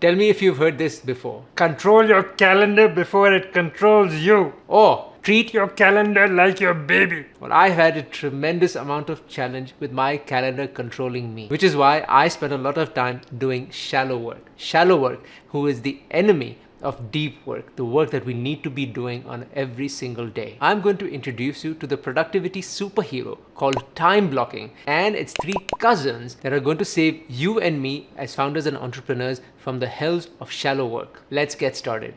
Tell me if you've heard this before. Control your calendar before it controls you. Or Treat your calendar like your baby. well, I've had a tremendous amount of challenge with my calendar controlling me, which is why I spend a lot of time doing shallow work. Shallow work, who is the enemy of deep work, the work that we need to be doing on every single day. I'm going to introduce you to the productivity superhero called time blocking and its three cousins that are going to save you and me as founders and entrepreneurs from the hells of shallow work. Let's get started.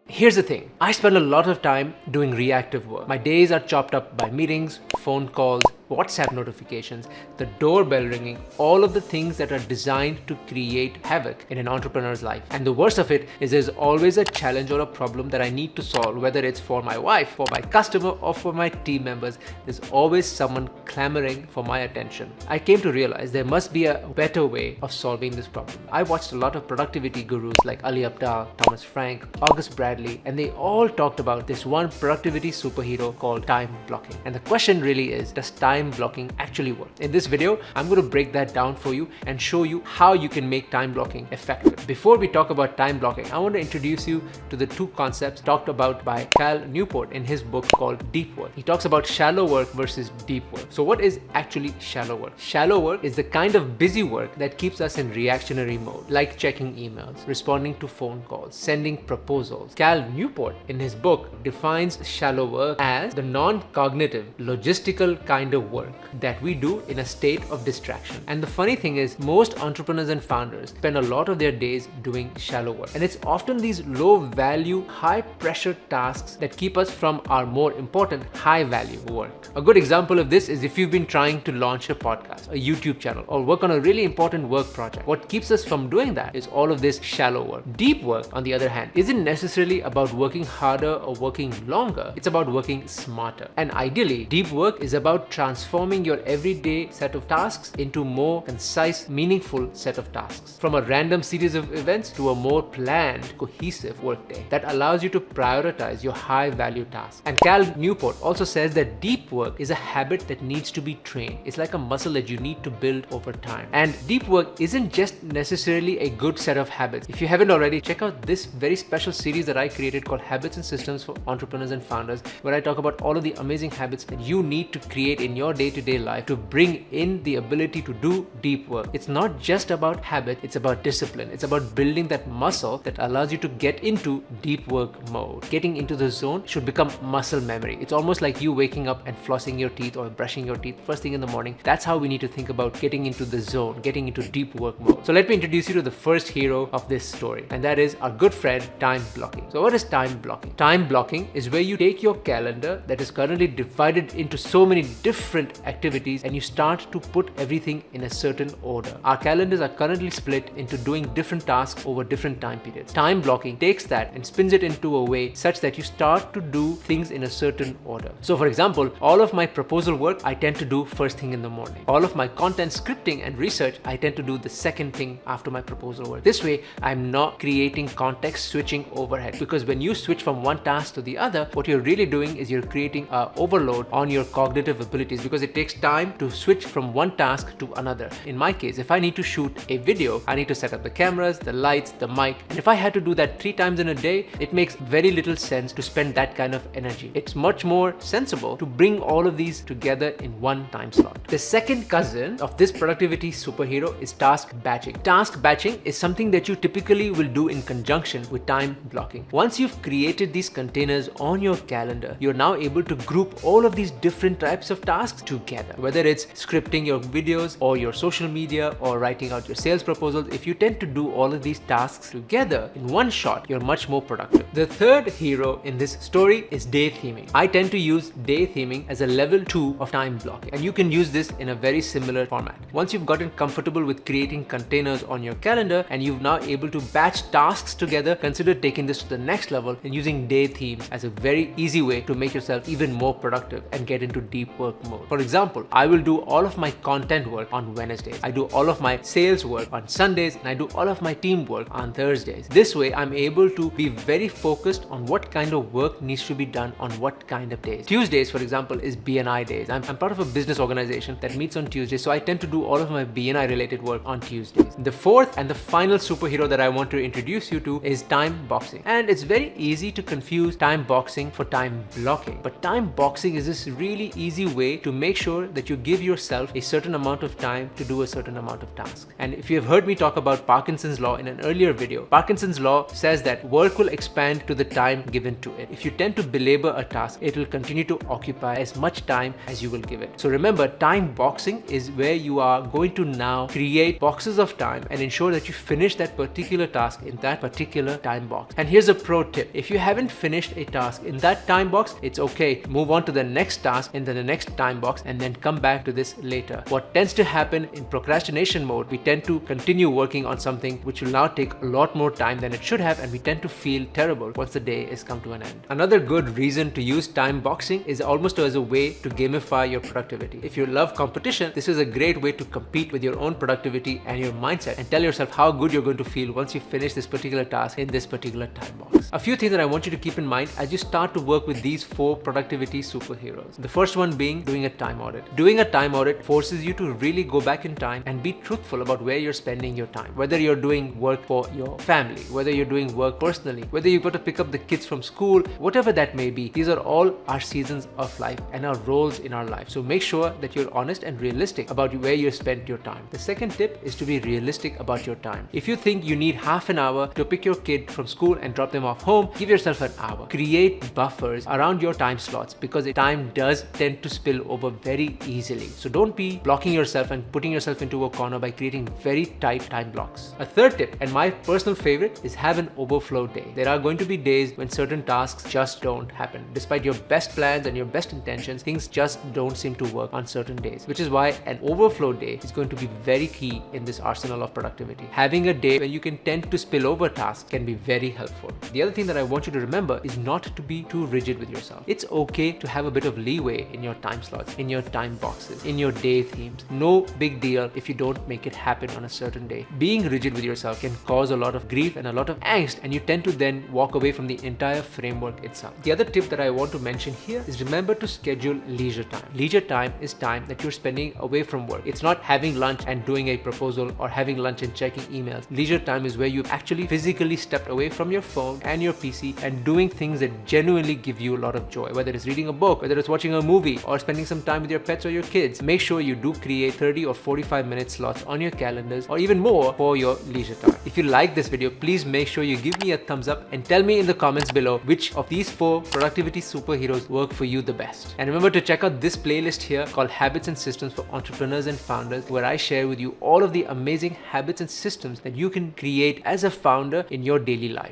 Here's the thing, I spend a lot of time doing reactive work. My days are chopped up by meetings, phone calls, WhatsApp notifications, the doorbell ringing, all of the things that are designed to create havoc in an entrepreneur's life. And the worst of it is there's always a challenge or a problem that I need to solve, whether it's for my wife, for my customer, or for my team members. There's always someone clamoring for my attention. I came to realize there must be a better way of solving this problem. I watched a lot of productivity gurus like Ali Abdaal, Thomas Frank, August Bradley, and they all talked about this one productivity superhero called time blocking. And the question really is, does time blocking actually work? In this video, I'm going to break that down for you and show you how you can make time blocking effective. Before we talk about time blocking, I want to introduce you to the two concepts talked about by Cal Newport in his book called Deep Work. He talks about shallow work versus deep work. So what is actually shallow work? Shallow work is the kind of busy work that keeps us in reactionary mode, like checking emails, responding to phone calls, sending proposals. Cal Newport in his book defines shallow work as the non-cognitive, logistical kind of work that we do in a state of distraction. And the funny thing is, most entrepreneurs and founders spend a lot of their days doing shallow work. And it's often these low value, high pressure tasks that keep us from our more important high value work. A good example of this is if you've been trying to launch a podcast, a YouTube channel, or work on a really important work project. What keeps us from doing that is all of this shallow work. Deep work, on the other hand, isn't necessarily about working harder or working longer. It's about working smarter. And ideally, deep work is about transforming your everyday set of tasks into more concise, meaningful set of tasks. From a random series of events to a more planned, cohesive workday that allows you to prioritize your high value tasks. And Cal Newport also says that deep work is a habit that needs to be trained. It's like a muscle that you need to build over time. And deep work isn't just necessarily a good set of habits. If you haven't already, check out this very special series that I created called Habits and Systems for Entrepreneurs and Founders, where I talk about all of the amazing habits that you need to create in your day-to-day life to bring in the ability to do deep work. It's not just about habit, it's about discipline. It's about building that muscle that allows you to get into deep work mode. Getting into the zone should become muscle memory. It's almost like you waking up and flossing your teeth or brushing your teeth first thing in the morning. That's how we need to think about getting into the zone, getting into deep work mode. So let me introduce you to the first hero of this story, and that is our good friend time blocking. So what is time blocking? Time blocking is where you take your calendar that is currently divided into so many different activities and you start to put everything in a certain order. Our calendars are currently split into doing different tasks over different time periods. Time blocking takes that and spins it into a way such that you start to do things in a certain order. So for example, all of my proposal work I tend to do first thing in the morning. All of my content scripting and research I tend to do the second thing after my proposal work. This way I'm not creating context switching overhead, because when you switch from one task to the other, what you're really doing is you're creating an overload on your cognitive abilities, because it takes time to switch from one task to another. In my case, if I need to shoot a video, I need to set up the cameras, the lights, the mic, and if I had to do that 3 times in a day, it makes very little sense to spend that kind of energy. It's much more sensible to bring all of these together in one time slot. The second cousin of this productivity superhero is task batching. Task batching is something that you typically will do in conjunction with time blocking. Once you've created these containers on your calendar, you're now able to group all of these different types of tasks together. Whether it's scripting your videos or your social media or writing out your sales proposals, if you tend to do all of these tasks together in one shot, you're much more productive. The third hero in this story is day theming. I tend to use day theming as a level 2 of time blocking, and you can use this in a very similar format. Once you've gotten comfortable with creating containers on your calendar and you've now able to batch tasks together, consider taking this to the next level and using day themes as a very easy way to make yourself even more productive and get into deep work mode. mode. For example, I will do all of my content work on Wednesdays. I do all of my sales work on Sundays, and I do all of my team work on Thursdays. This way, I'm able to be very focused on what kind of work needs to be done on what kind of days. Tuesdays, for example, is BNI days. I'm part of a business organization that meets on Tuesdays, so I tend to do all of my BNI related work on Tuesdays. The fourth and the final superhero that I want to introduce you to is time boxing. And it's very easy to confuse time boxing for time blocking. But time boxing is this really easy way to make sure that you give yourself a certain amount of time to do a certain amount of tasks. And if you have heard me talk about Parkinson's law in an earlier video, Parkinson's law says that work will expand to the time given to it. If you tend to belabor a task, it will continue to occupy as much time as you will give it. So remember, time boxing is where you are going to now create boxes of time and ensure that you finish that particular task in that particular time box. And here's a pro tip. If you haven't finished a task in that time box, it's okay. Move on to the next task in the next time box and then come back to this later. What tends to happen in procrastination mode, we tend to continue working on something which will now take a lot more time than it should have, and we tend to feel terrible once the day is come to an end. Another good reason to use time boxing is almost as a way to gamify your productivity. If you love competition, this is a great way to compete with your own productivity and your mindset and tell yourself how good you're going to feel once you finish this particular task in this particular time box. A few things that I want you to keep in mind as you start to work with these 4 productivity superheroes. The first one being doing a time audit. Doing a time audit forces you to really go back in time and be truthful about where you're spending your time. Whether you're doing work for your family, whether you're doing work personally, whether you've got to pick up the kids from school, whatever that may be, these are all our seasons of life and our roles in our life. So make sure that you're honest and realistic about where you spent your time. The second tip is to be realistic about your time. If you think you need half an hour to pick your kid from school and drop them off home, give yourself an hour. Create buffers around your time slots because time does tend to spill over very easily. So don't be blocking yourself and putting yourself into a corner by creating very tight time blocks. A third tip, and my personal favorite, is have an overflow day. There are going to be days when certain tasks just don't happen. Despite your best plans and your best intentions, things just don't seem to work on certain days, which is why an overflow day is going to be very key in this arsenal of productivity. Having a day where you can tend to spill over tasks can be very helpful. The other thing that I want you to remember is not to be too rigid with yourself. It's okay to have a bit of leeway in your time slots, in your time boxes, in your day themes. No big deal if you don't make it happen on a certain day. Being rigid with yourself can cause a lot of grief and a lot of angst, and you tend to then walk away from the entire framework itself. The other tip that I want to mention here is remember to schedule leisure time. Leisure time is time that you're spending away from work. It's not having lunch and doing a proposal or having lunch and checking emails. Leisure time is where you've actually physically stepped away from your phone and your PC and doing things that genuinely give you a lot of joy. Whether it's reading a book, whether it's watching a movie, or spending some time with your pets or your kids, make sure you do create 30 or 45-minute slots on your calendars or even more for your leisure time. If you like this video, please make sure you give me a thumbs up and tell me in the comments below which of these 4 productivity superheroes work for you the best. And remember to check out this playlist here called Habits and Systems for Entrepreneurs and Founders, where I share with you all of the amazing habits and systems that you can create as a founder in your daily life.